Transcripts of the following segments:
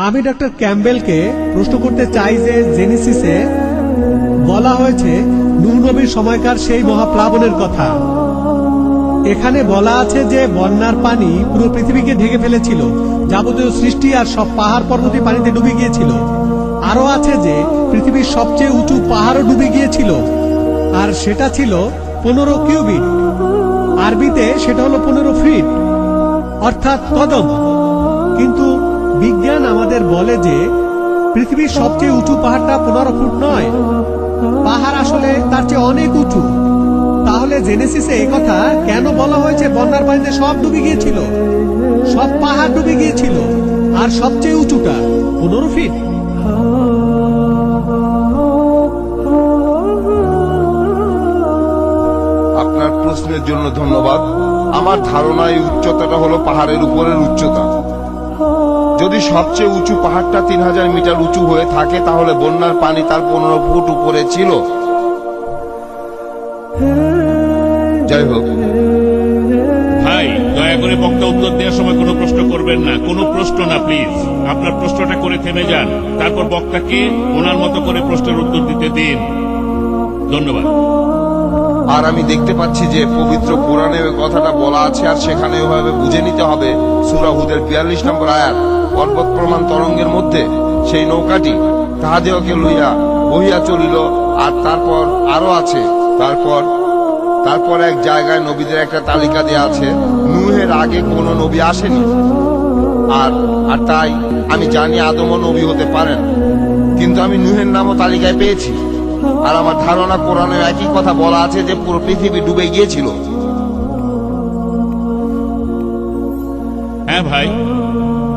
আমি ডক্টর ক্যাম্বেলকে প্রশ্ন করতে চাই যে জেনেসিসে বলা হয়েছে নূহ নবীর সময়কার সেই মহাপ্লাবনের কথা। এখানে বলা আছে যে বন্যার পানি পুরো পৃথিবীকে ঢেকে ফেলেছিল, যাবতীয় সৃষ্টি আর সব পাহাড় পর্বতই পানিতে ডুবে গিয়েছিল। আরো আছে যে পৃথিবীর সবচেয়ে উঁচু পাহাড়ও ডুবে গিয়েছিল, আর সেটা ছিল 15 কিউবিট। আরবিতে সেটা হলো 15 ফিট, অর্থাৎ কদম। কিন্তু বিজ্ঞান আমাদের বলে যে পৃথিবীর সবচেয়ে উঁচু পাহাড়টা 15 ফুট নয়, পাহাড় আসলে তার চেয়ে অনেক উঁচু। তাহলে জেনেসিসে একথা কেন বলা হয়েছে বন্যার পানিতে সব ডুবে গিয়েছিল, সব পাহাড় ডুবে গিয়েছিল, আর সবচেয়ে উঁচুটা 15 ফিট? আপনার প্রশ্নের জন্য ধন্যবাদ। আমার ধারণা এই উচ্চতাটা হলো পাহাড়ের উপরের উচ্চতা। যদি সবচেয়ে উঁচু পাহাড়টা 3000 মিটার উঁচু হয়ে থাকে তাহলে বন্যার পানি তার 15 ফুট উপরে ছিল। যাই হোক, ভাই দয়া করে বক্তা উত্তর দেওয়ার সময় কোনো প্রশ্ন করবেন না। কোনো প্রশ্ন না প্লিজ। আপনার প্রশ্নটা করে থেমে যান, তারপর বক্তাকে ওনার মতো করে প্রশ্নের উত্তর দিতে দিন। ধন্যবাদ। আর আমি দেখতে পাচ্ছি যে পবিত্র কোরআনে ওই কথাটা বলা আছে, আর সেখানে ওইভাবে বুঝে নিতে হবে। সূরা হুদের 42 নম্বর আয়াত, পর্বত প্রমাণ তরঙ্গের মধ্যে সেই নৌকাটি তাহাদেরকে লইয়া বহিয়া চলিল। আর তারপর আরো আছে, তারপর এক জায়গায় নবীদের একটা তালিকা দেয়া আছে। নূহের আগে কোনো নবী আসেনি, আর তাই আমি জানি আদমও নবী হতে পারেন, কিন্তু আমি নূহের নামও তালিকায় পেয়েছি। আর আমার ধারণা কোরআনে একই কথা বলা আছে যে পুরো পৃথিবী ডুবে গিয়েছিল। হ্যাঁ ভাই,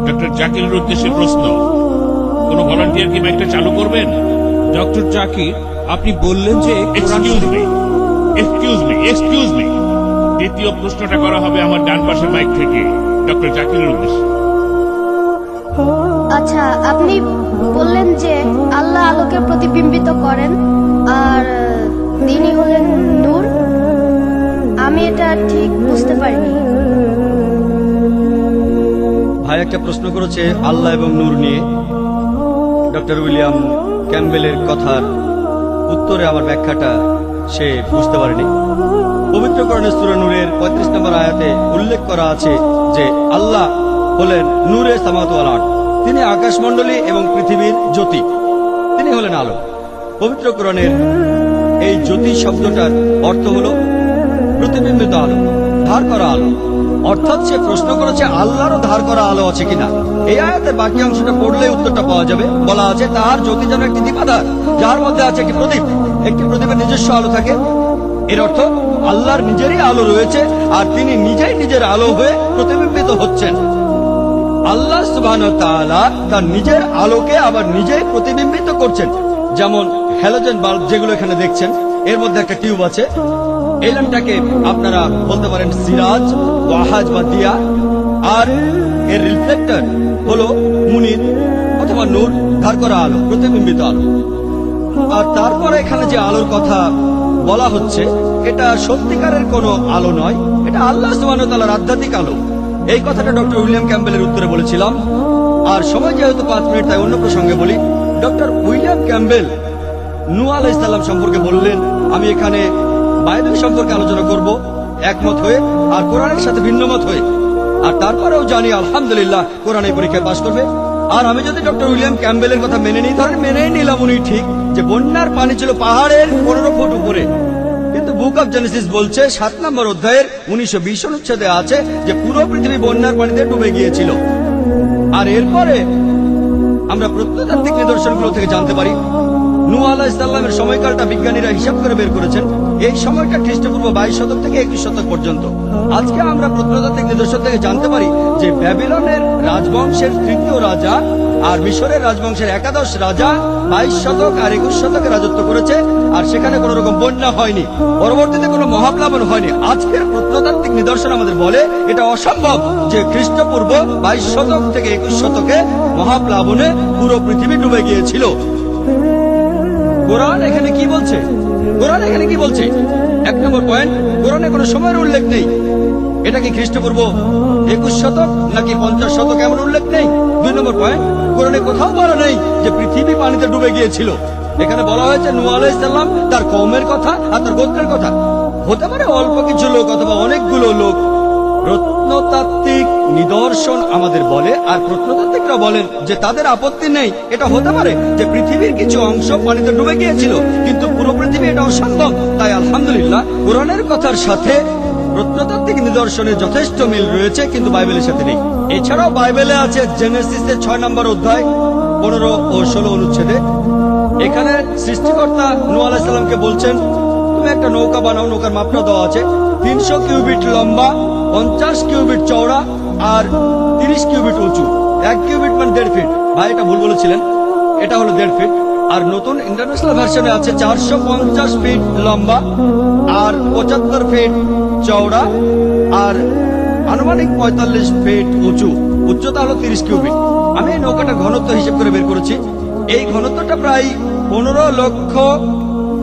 ডক্টর জাকিরের উদ্দেশ্যে প্রশ্ন। কোন ভলান্টিয়ার কি মাইকটা চালু করবেন? ডক্টর জাকির, আপনি বললেন যে এক্সকিউজ মি। দ্বিতীয় প্রশ্নটা করা হবে আমার ডান পাশের মাইক থেকে, ডক্টর জাকিরের উদ্দেশ্যে। আচ্ছা, আপনি বললেন যে আল্লাহ আলোকে প্রতিবিম্বিত করেন আর তিনি হলেন নূর। আমি এটা ঠিক বুঝতে পারিনি। ভাই একটা প্রশ্ন করেছে আল্লাহ এবং নূর নিয়ে। ডক্টর উইলিয়াম ক্যাম্বেলের কথার উত্তরে আমার ব্যাখ্যাটা সে বুঝতে পারেনি। পবিত্র কোরআনের সূরা নূরের 35 নম্বর আয়াতে উল্লেখ করা আছে যে আল্লাহ হলেন নূরে সামাওয়াত ওয়াল আরদ। তিনি আকাশমণ্ডলী এবং পৃথিবীর জ্যোতি, তিনি হলেন আলো। পবিত্র কোরআনের এই জ্যোতি শব্দটার অর্থ হলো প্রতিবিম্বিত আলো, ধার করা আলো। অর্থাৎ সে প্রশ্ন করেছে আল্লাহরও ধার করা আলো আছে কিনা। এই আয়াতের বাকি অংশটা পড়লে উত্তরটা পাওয়া যাবে। বলা আছে তাহার জ্যোতি যেন একটি দীপাধার, যার মধ্যে আছে একটি প্রদীপ। একটি প্রদীপের নিজস্ব আলো থাকে। এর অর্থ আল্লাহর নিজেরই আলো রয়েছে, আর তিনি নিজেই নিজের আলো হয়ে প্রতিবিম্বিত হচ্ছেন। আল্লাহ সুবহানাহু ওয়া তাআলা তার নিজের আলোকে আবার নিজেই প্রতিবিম্বিত করছেন। যেমন হ্যালোজেন বাল্ব যেগুলো এখানে দেখছেন, এর মধ্যে একটা টিউব আছে। এই ল্যাম্পটাকে আপনারা বলতে পারেন সিরাজ, ওয়াহাজ বা দিয়া, আর এর রিফ্লেক্টর হলো মুনির অথবা নূর, ধার করা আলো, প্রতিবিম্বিত আলো। আর তারপরে এখানে যে আলোর কথা বলা হচ্ছে এটা সত্যিকারের কোনো আলো নয়, এটা আল্লাহ সুবহানাহু ওয়া তাআলার আধ্যাত্মিক আলো। এই কথাটা ডক্টর উইলিয়াম ক্যাম্বেলের উত্তরে বলেছিলাম। আর সময় যেহেতু 5 মিনিট, তাই অন্য প্রসঙ্গে বলি। ডক্টর উইলিয়াম ক্যাম্বেল নূহ আলাইহিস সালাম সম্পর্কে বললেন, আমি এখানে বাইবেল সম্পর্কে আলোচনা করব একমত হয়ে আর কোরআনের সাথে ভিন্নমত হয়ে। আর তারপরেও জানি আলহামদুলিল্লাহ কোরআন এই পরীক্ষায় পাশ করবে। আর আমি যদি ডক্টর উইলিয়াম ক্যাম্বেলের কথা মেনে নিই, ধরেন মেনেই নিলাম উনি ঠিক যে বন্যার পানি ছিল পাহাড়ের 15 ফুট উপরে, কিন্তু বুক অব জেনেসিস বলছে 7 নম্বর অধ্যায়ের 1920 অনুচ্ছেদে আছে যে পুরো পৃথিবী বন্যার পানিতে ডুবে গিয়েছিল। আর এরপরে আমরা প্রত্নতাত্ত্বিক নিদর্শনগুলো থেকে জানতে পারি নূহ আলাইহিস সালামের সময়কালটা বিজ্ঞানীরা হিসাব করে বের করেছেন। এই সময়টা খ্রিস্টপূর্ব 22 শতক থেকে 21 শতক পর্যন্ত। আজকে আমরা প্রত্নতাত্ত্বিক নিদর্শন থেকে জানতে পারি যে ব্যাবিলনের রাজবংশের 3য় রাজা আর মিশরের রাজবংশের 11 রাজা 22 শতক আর 21 শতকে রাজত্ব করেছে, আর সেখানে কোনো রকম বন্যা হয়নি, পরবর্তীতে কোনো মহাপ্লাবন হয়নি। আজকের প্রত্নতাত্ত্বিক নিদর্শন আমাদের বলে এটা অসম্ভব যে খ্রিস্টপূর্ব 22 শতক থেকে 21 শতকে মহাপ্লাবনে পুরো পৃথিবী ডুবে গিয়েছিল। কোরআন এখানে কি বলছে? 1 নম্বর পয়েন্ট, কোরআনে কোনো সময়ের উল্লেখ নেই। এটা কি খ্রিস্টপূর্ব 21 শতক নাকি 50 শতক এমন উল্লেখ নেই। 2 নম্বর পয়েন্ট, কোরআনে কোথাও বলা নেই যে পৃথিবী পানিতে ডুবে গিয়েছিল। এখানে বলা হয়েছে নূহ আলাইহিস সালাম, তার কওমের কথা আর তার গোত্রের কথা। হতে পারে অল্প কিছু লোক অথবা অনেকগুলো লোক। প্রত্নতাত্ত্বিক নিদর্শন আমাদের বলে, আর প্রত্নতাত্ত্বিকরা বলেন যে তাদের আপত্তি নেই। এটা হতে পারে যে পৃথিবীর কিছু অংশ পানিতে ডুবে গিয়েছিল, কিন্তু পুরো পৃথিবী এটা অসম্ভব। তাই আলহামদুলিল্লাহ কোরআনের কথার সাথে প্রত্নতাত্ত্বিক নিদর্শনের যথেষ্ট মিল রয়েছে, কিন্তু বাইবেলের সাথে নেই। এছাড়াও বাইবেলে আছে জেনেসিসের 6 নম্বর অধ্যায় 15 ও 16 অনুচ্ছেদে। এখানে সৃষ্টিকর্তা নূহ আলাইহিস সালামকে বলছেন, তুমি একটা নৌকা বানাও। নৌকার মাপটা দেওয়া আছে 300 কিউবিট লম্বা, 50 কিউবিট চওড়া আর 30 কিউবিট উঁচু। 1 কিউবিট মানে 1.5 ফিট। ভাই এটা ভুল বলেছিলেন, এটা হলো 1.5 ফিট। আর নতুন ইন্টারন্যাশনাল ভার্সনে আছে 450 ফিট লম্বা আর 75 ফিট চওড়া আর আনুমানিক 45 ফিট উঁচু। উচ্চতা হলো 30 কিউবিট। আমি এই নৌকাটা ঘনত্ব হিসেব করে বের করেছি। এই ঘনত্বটা প্রায় 15 লক্ষ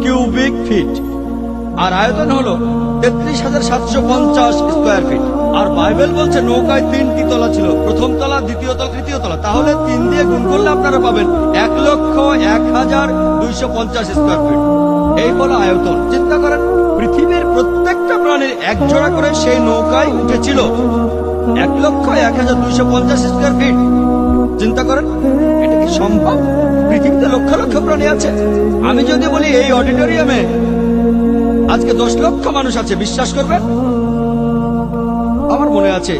কিউবিক ফিট আর আয়তন হলো 33,750 স্কয়ার ফিট। আর বাইবেল বলছে নৌকায় 3টি তলা ছিল, প্রথম তলা, দ্বিতীয় তলা, তৃতীয় তলা। তাহলে 3 দিয়ে গুণ করলে আপনারা পাবেন 1,01,250 স্কয়ার ফিট। এই হলো আয়তন। চিন্তা করেন, পৃথিবীর প্রত্যেকটা প্রাণীর এক জোড়া করে সেই নৌকায় উঠেছিল। 1,01,250 স্কয়ার ফিট। চিন্তা করেন, এটা কি সম্ভব? পৃথিবীতে লক্ষ লক্ষ প্রাণী আছে। আমি যদি বলি এই অডিটোরিয়ামে আজকে 10 লক্ষ মানুষ আছে, বিশ্বাস করবেন? আমার মনে আছে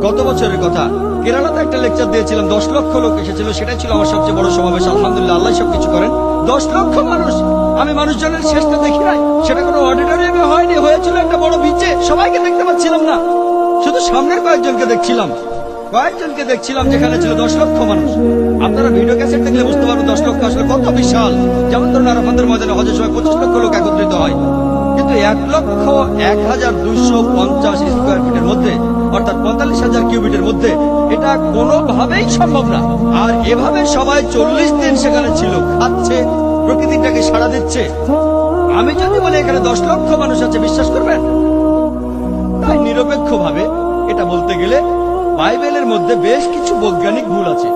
গত বছরের কথা, কেরালাতে একটা লেকচার দিয়েছিলাম, 10 লক্ষ লোক এসেছিল। সেটাই ছিল আমার সবচেয়ে বড় সমাবেশ। আলহামদুলিল্লাহ, আল্লাহ সবকিছু করেন। 10 লক্ষ মানুষ। আমি মানুষজনের শেষটা দেখি নাই। সেটা কোনো অডিটোরিয়ামে হয়নি, হয়েছিল একটা বড় বিচে। সবাইকে দেখতে পাচ্ছিলাম না, শুধু সামনের কয়েকজনকে দেখছিলাম। যেখানে ছিল 10 লক্ষ মানুষ। আপনারা ভিডিও ক্যাসেট দেখলে বুঝতে পারবেন 10 লক্ষ আসলে কত বিশাল। যেমন ধরুন আরাফাতের ময়দানে হজের সময় 25 লক্ষ লোক একত্রিত হয়, কিন্তু 1,01,250 স্কয়ার ফিটের মধ্যে, অর্থাৎ 45,000 কিউবিটের মধ্যে এটা কোনোভাবেই সম্ভব না। আর এভাবে সবাই 40 দিন সেখানে ছিল, খাচ্ছে, প্রকৃতিটাকে সাড়া দিচ্ছে। আমি যদি বলি এখানে 10 লক্ষ মানুষ আছে, বিশ্বাস করবেন? তাই নিরপেক্ষভাবে এটা বলতে গেলে বাইবেলের মধ্যে বেশ কিছু বৈজ্ঞানিক ভুল আছে।